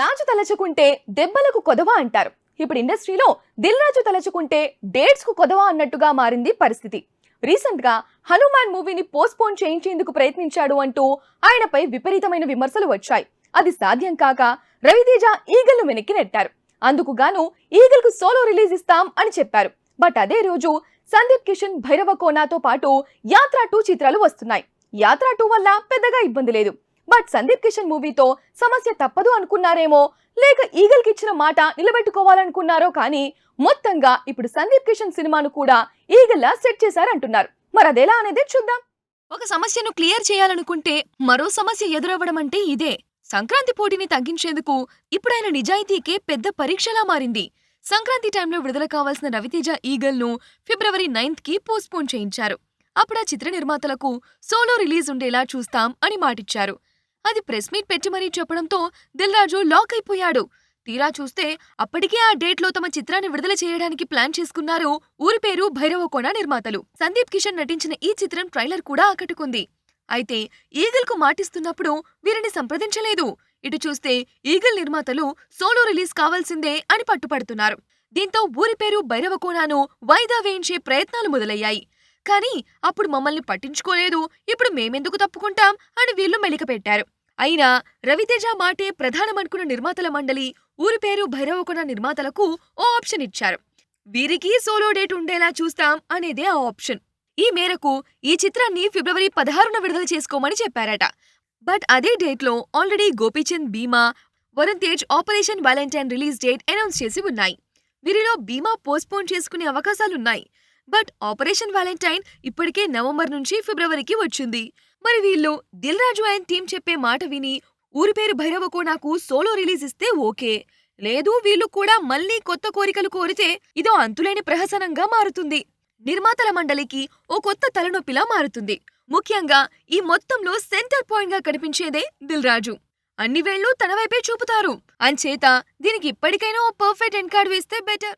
రాజు తలచుకుంటే దెబ్బలకు కొదవా అంటారు. ఇప్పుడు ఇండస్ట్రీలో దిల్ రాజు తలచుకుంటే డేట్స్ కు కొదవా అన్నట్టుగా మారింది పరిస్థితి. రీసెంట్ గా హనుమాన్ మూవీని పోస్ట్పోన్ చేయించేందుకు ప్రయత్నించాడు అంటూ ఆయనపై విపరీతమైన విమర్శలు వచ్చాయి. అది సాధ్యం కాక రవితేజ ఈగల్ ను వెనక్కి నెట్టారు. అందుకు గాను ఈగల్ కు సోలో రిలీజ్ ఇస్తాం అని చెప్పారు. బట్ అదే రోజు సందీప్ కిషన్ భైరవ కోనాతో పాటు యాత్ర 2 చిత్రాలు వస్తున్నాయి. యాత్ర 2 వల్ల పెద్దగా ఇబ్బంది లేదు. బట్ సందీప్ కిషన్ మూవీతో సమస్య తప్పదు అనుకున్నారేమో, లేక ఈగల్ కి ఇచ్చిన మాట నిలబెట్టుకోవాలనుకున్నారో కానీ మొత్తంగా ఇప్పుడు సందీప్ కిషన్ సినిమాను కూడా ఈగల్ లా సెట్ చేశారంటున్నారు. మరి అదెలా అనేది చూద్దాం. ఒక సమస్యను క్లియర్ చేయాలనుకుంటే మరో సమస్య ఎదురవ్వడం అంటే ఇదే. సంక్రాంతి పోటీని తగ్గించేందుకు ఇప్పుడైన నిజాయితీకే పెద్ద పరీక్షలా మారింది. సంక్రాంతి టైంలో విడుదల కావాల్సిన రవితేజ ఈగల్ ను ఫిబ్రవరి 9th కి పోస్ట్పోన్ చేయించారు. అప్పుడా చిత్ర నిర్మాతలకు సోలో రిలీజ్ ఉండేలా చూస్తాం అని మాటిచ్చారు. అది ప్రెస్ మీట్ పెట్టి మరీ చెప్పడంతో దిల్ రాజు లాక్ అయిపోయాడు. తీరా చూస్తే అప్పటికే ఆ డేట్ లో తమ చిత్రాన్ని విడుదల చేయడానికి ప్లాన్ చేసుకున్నారు ఊరి పేరు భైరవకోన నిర్మాతలు. సందీప్ కిషన్ నటించిన ఈ చిత్రం ట్రైలర్ కూడా ఆకట్టుకుంది. అయితే ఈగల్ కు మాటిస్తున్నప్పుడు వీరిని సంప్రదించలేదు. ఇటు చూస్తే ఈగల్ నిర్మాతలు సోలో రిలీజ్ కావాల్సిందే అని పట్టుపడుతున్నారు. దీంతో ఊరి పేరు భైరవకోనను వాయిదా వేయించే ప్రయత్నాలు మొదలయ్యాయి. కానీ అప్పుడు మమ్మల్ని పట్టించుకోలేదు, ఇప్పుడు మేమెందుకు తప్పుకుంటాం అని వీళ్లు మెలికపెట్టారు. అయినా రవితేజ మాటే ప్రధానమనుకున్న నిర్మాతల మండలి ఊరి పేరు భైరవకోన నిర్మాతలకు ఓ ఆప్షన్ ఇచ్చారు. వీరికి సోలో డేట్ ఉండేలా చూస్తాం అనేదే ఆ ఆప్షన్. ఈ మేరకు ఈ చిత్రాన్ని ఫిబ్రవరి 16న విడుదల చేసుకోమని చెప్పారట. బట్ అదే డేట్ లో already Gopichand Bhimaa, Varun Tej operation valentine release date announce చేసి ఉన్నాయి. వీరిలో భీమా పోస్ట్పోన్ చేసుకునే అవకాశాలున్నాయి. బట్ ఆపరేషన్ వాలంటైన్ ఇప్పటికే నవంబర్ నుంచి ఫిబ్రవరికి వచ్చింది. మరి వీళ్ళు దిల్ రాజు అండ్ టీం చెప్పే మాట విని ఊరి పేరు భైరవకోనకు సోలో రిలీజ్ ఇస్తే ఓకే. లేదు వీళ్ళు కూడా మళ్లీ కొత్త కోరికలు కోరితే ఇదో అంతులేని ప్రహసనంగా మారుతుంది. నిర్మాతల మండలికి ఓ కొత్త తలనొప్పిలా మారుతుంది. ముఖ్యంగా ఈ మొత్తంలో సెంటర్ పాయింట్ గా కనిపించేదే దిల్ రాజు. అన్ని వేళ్లు తన వైపే చూపుతారు. అంచేత దీనికి ఇప్పటికైనా ఓ పర్ఫెక్ట్ ఎండ్ కార్డ్ వేస్తే బెటర్.